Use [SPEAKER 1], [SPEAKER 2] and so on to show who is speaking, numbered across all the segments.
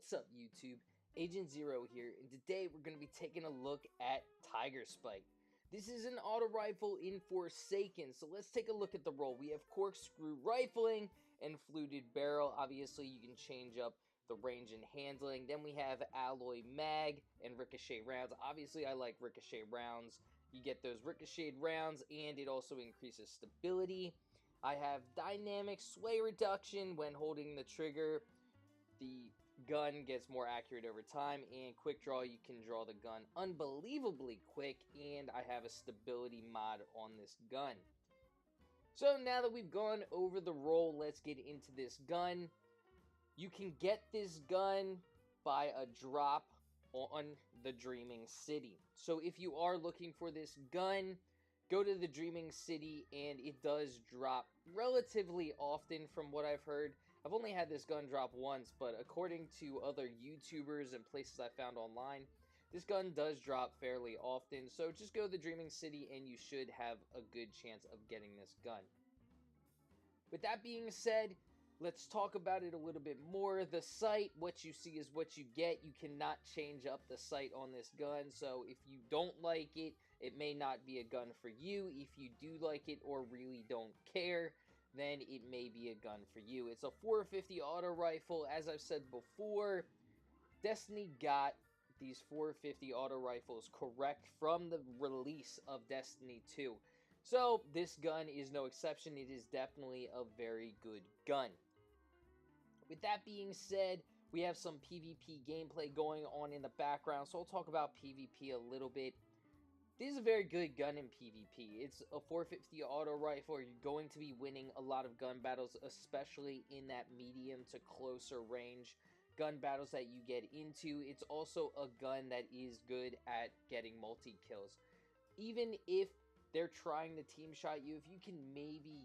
[SPEAKER 1] What's up, YouTube? Agent Zero here, and today we're going to be taking a look at Tigerspite. This is an auto rifle in Forsaken, so let's take a look at the roll. We have corkscrew rifling and fluted barrel. Obviously, you can change up the range and handling. Then we have alloy mag and ricochet rounds. Obviously, I like ricochet rounds. You get those ricocheted rounds, and it also increases stability. I have dynamic sway reduction when holding the trigger. The gun gets more accurate over time, and quick draw, you can draw the gun unbelievably quick, and I have a stability mod on this gun. So now that we've gone over the roll, let's get into this gun. You can get this gun by a drop on the Dreaming City. So if you are looking for this gun, go to the Dreaming City, and it does drop relatively often from what I've heard. I've only had this gun drop once, but according to other YouTubers and places I found online, this gun does drop fairly often. So just go to the Dreaming City and you should have a good chance of getting this gun. With that being said, let's talk about it a little bit more. The sight, what you see is what you get. You cannot change up the sight on this gun, so if you don't like it, it may not be a gun for you. If you do like it or really don't care, then it may be a gun for you. It's a 450 auto rifle. As I've said before, Destiny got these 450 auto rifles correct from the release of Destiny 2. So this gun is no exception. It is definitely a very good gun. With that being said, we have some PvP gameplay going on in the background, so I'll talk about PvP a little bit. This is a very good gun in PvP. It's a 450 auto rifle. You're going to be winning a lot of gun battles, especially in that medium to closer range gun battles that you get into. It's also a gun that is good at getting multi-kills. Even if they're trying to team shot you, if you can maybe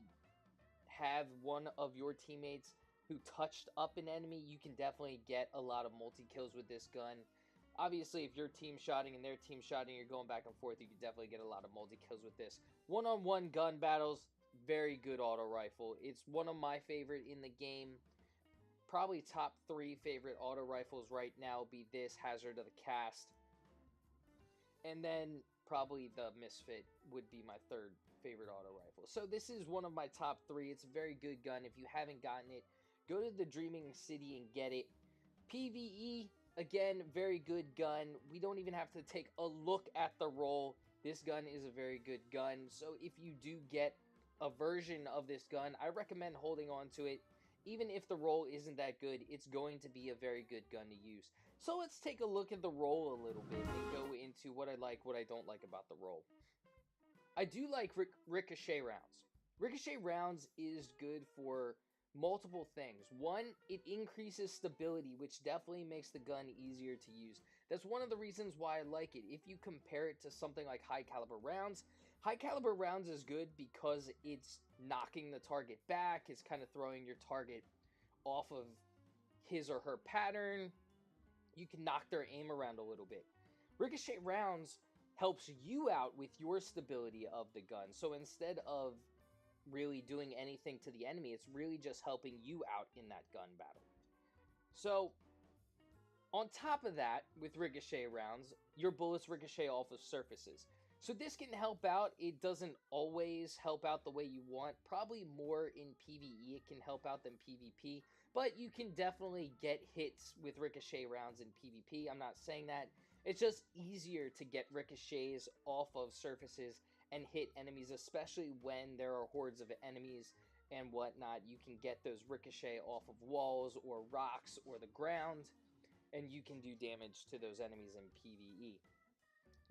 [SPEAKER 1] have one of your teammates who touched up an enemy, you can definitely get a lot of multi-kills with this gun. Obviously, if you're team shotting and they're team shotting, you're going back and forth, you can definitely get a lot of multi-kills with this. One-on-one gun battles, very good auto rifle. It's one of my favorite in the game. Probably top 3 favorite auto rifles right now will be this, Hazard of the Cast. And then probably the Misfit would be my 3rd favorite auto rifle. So this is one of my top 3. It's a very good gun. If you haven't gotten it, go to the Dreaming City and get it. PvE, again, very good gun. We don't even have to take a look at the roll. This gun is a very good gun. So if you do get a version of this gun, I recommend holding on to it. Even if the roll isn't that good, it's going to be a very good gun to use. So let's take a look at the roll a little bit and go into what I like, what I don't like about the roll. I do like ricochet rounds. Ricochet rounds is good for multiple things. One, it increases stability, which definitely makes the gun easier to use. That's one of the reasons why I like it. If you compare it to something like high caliber rounds is good because it's knocking the target back. It's kind of throwing your target off of his or her pattern. You can knock their aim around a little bit. Ricochet rounds helps you out with your stability of the gun. So instead of really doing anything to the enemy, it's really just helping you out in that gun battle. So on top of that, with ricochet rounds, your bullets ricochet off of surfaces. So this can help out. It doesn't always help out the way you want. Probably more in PvE it can help out than PvP, but you can definitely get hits with ricochet rounds in PvP. I'm not saying that. It's just easier to get ricochets off of surfaces and hit enemies, especially when there are hordes of enemies and whatnot. You can get those ricochet off of walls or rocks or the ground, and you can do damage to those enemies in PvE.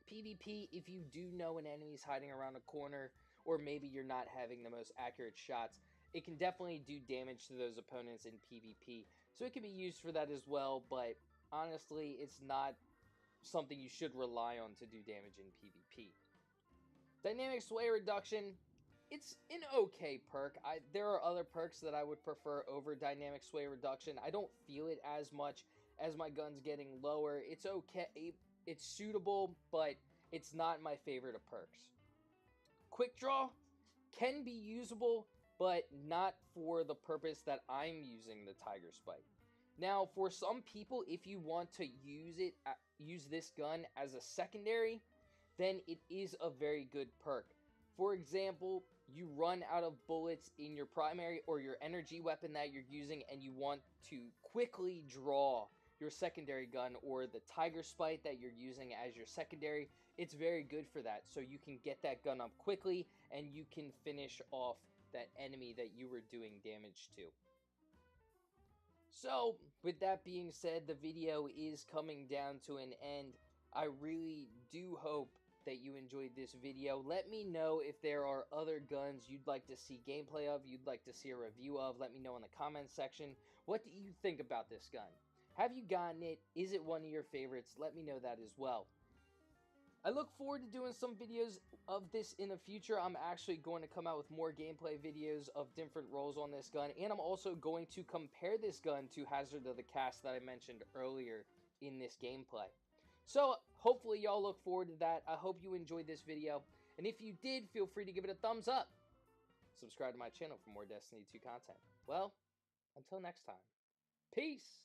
[SPEAKER 1] PvP, if you do know an enemy's hiding around a corner, or maybe you're not having the most accurate shots, it can definitely do damage to those opponents in PvP. So it can be used for that as well, but honestly, it's not something you should rely on to do damage in PvP. Dynamic sway reduction, it's an okay perk. There are other perks that I would prefer over dynamic sway reduction. I don't feel it as much as my gun's getting lower. It's okay, it's suitable, but it's not my favorite of perks. Quick draw can be usable, but not for the purpose that I'm using the Tigerspite. Now, for some people, if you want to use this gun as a secondary, then it is a very good perk. For example, you run out of bullets in your primary or your energy weapon that you're using, and you want to quickly draw your secondary gun or the Tigerspite that you're using as your secondary. It's very good for that, so you can get that gun up quickly and you can finish off that enemy that you were doing damage to. So, with that being said, the video is coming down to an end. I really do hope that you enjoyed this video. Let me know if there are other guns you'd like to see gameplay of, you'd like to see a review of. Let me know in the comments section. What do you think about this gun? Have you gotten it? Is it one of your favorites? Let me know that as well. I look forward to doing some videos of this in the future. I'm actually going to come out with more gameplay videos of different roles on this gun, and I'm also going to compare this gun to Hazard of the Cast that I mentioned earlier in this gameplay. So, hopefully y'all look forward to that. I hope you enjoyed this video, and if you did, feel free to give it a thumbs up. Subscribe to my channel for more Destiny 2 content. Well, until next time, peace!